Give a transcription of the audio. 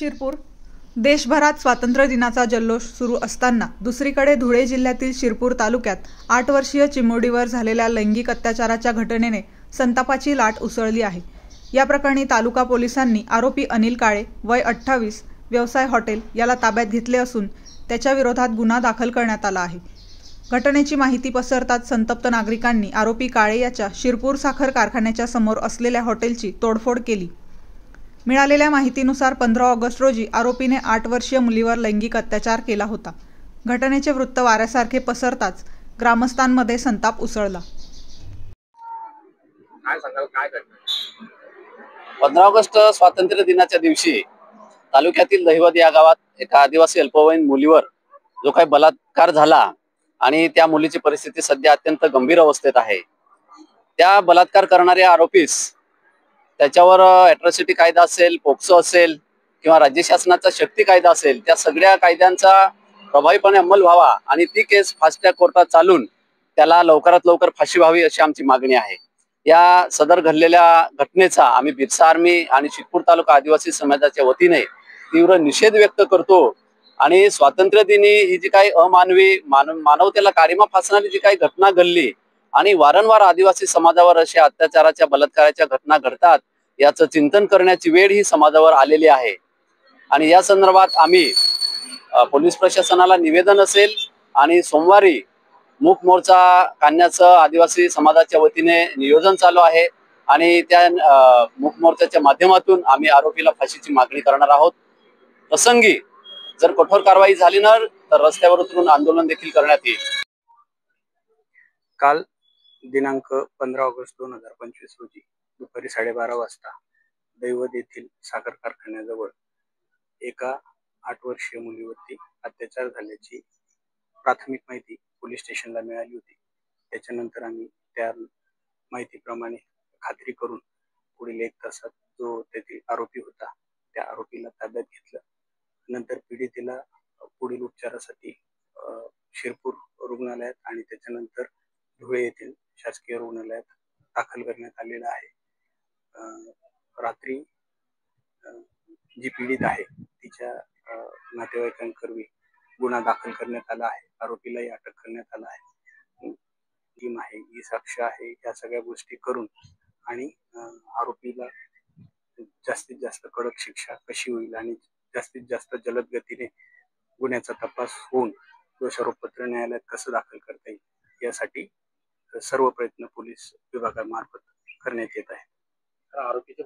शिरपूर देशभरात स्वातंत्र्य दिनाचा जल्लोष सुरू असताना दुसरीकडे धुळे जिल्ह्यातील शिरपूर तालुक्यात 8 वर्षीय चिमुरडीवर झालेल्या लैंगिक अत्याचाराच्या घटनेने संतापाची लाट उसळली आहे। या प्रकरणी तालुका पोलिसांनी आरोपी अनिल काळे वय 28 व्यवसाय हॉटेल याला ताब्यात घेतले असून त्याच्या विरोधात गुन्हा दाखल करण्यात आला आहे। घटनेची माहिती पसरताच संतप्त नागरिकांनी आरोपी काळे याच्या शिरपूर साखर कारखान्याच्या समोर असलेल्या हॉटेलची तोडफोड केली। मिळालेल्या माहितीनुसार 15 ऑगस्ट रोजी आरोपीने 8 वर्षीय मुलीवर लैंगिक अत्याचार केला होता। घटनेचे वृत्त वाऱ्यासारखे पसरताच ग्रामस्थांमध्ये संताप उसळला। काय सांगाल, काय घडलं? 15 ऑगस्ट स्वातंत्र्य दिनाच्या दिवशी तालुक्यातील दहिवद या गावात एका आदिवासी अल्पवयीन मुलीवर जो काही बलात्कार झाला आणि त्या मुलीची परिस्थिती सध्या अत्यंत गंभीर अवस्थेत आहे। त्या बलात्कार करणाऱ्या आरोपीस त्याच्यावर अॅट्रॉसिटी कायदा असेल, पोक्सो असेल किंवा राज्य शासनाचा शक्ती कायदा असेल, त्या सगळ्या कायद्यांचा प्रभावीपणे अंमल व्हावा आणि ती केस फास्ट ट्रॅक कोर्टात चालून त्याला लवकरात लवकर फाशी व्हावी अशी आमची मागणी आहे। या सदर घडलेल्या घटनेचा आम्ही बिरसा आर्मी आणि शिरपूर तालुका आदिवासी समाजाच्या वतीने तीव्र निषेध व्यक्त करतो आणि स्वातंत्र्य दिनी ही जी काही अमानवी मानवतेला काळिमा फासणारी जी काही घटना घडली आणि वारंवार आदिवासी समाजावर अशा अत्याचाराच्या बलात्काराच्या घटना घडतात याचं चिंतन करण्याची वेळ ही समाजावर आलेली आहे। आणि या संदर्भात आम्ही पोलीस प्रशासनाला निवेदन असेल आणि सोमवारी मूक मोर्चा काढण्याचं आदिवासी समाजाच्या वतीने नियोजन चालू आहे आणि त्या मूक मोर्चाच्या माध्यमातून आम्ही आरोपीला फाशीची मागणी करणार आहोत। प्रसंगी जर कठोर कारवाई झाली ना तर रस्त्यावर उतरून आंदोलन देखील करण्यात येईल। काल दिनांक 15 ऑगस्ट 2025 रोजी दुपारी 12:30 वाजता दैवत येथील साखर कारखान्याजवळ एका 8 वर्षीय मुलीवरती अत्याचार झाल्याची प्राथमिक माहिती पोलीस स्टेशनला मिळाली होती। त्याच्यानंतर आम्ही त्या माहितीप्रमाणे खात्री करून पुढील 1 तासात जो तेथील आरोपी होता त्या आरोपीला ताब्यात घेतलं। नंतर पीडितेला पुढील उपचारासाठी शिरपूर रुग्णालयात आणि त्याच्यानंतर धुळे येथील शासकीय रुग्णालयात दाखल करण्यात आलेला आहे। रात्री जी पीडित आहे तिच्या नातेवाईकांकरवी गुन्हा दाखल करण्यात आला आहे। आरोपीलाही अटक करण्यात आला आहे। टीम आहे, ही साक्ष आहे, या सगळ्या गोष्टी करून आणि आरोपीला जास्तीत जास्त कडक शिक्षा कशी होईल आणि जास्तीत जास्त जलद गतीने गुन्ह्याचा तपास होऊन दोषारोपपत्र न्यायालयात कसं दाखल करता येईल यासाठी सर्व प्रयत्न पोलीस विभागामार्फत करण्यात येत आहे। आरोपीचे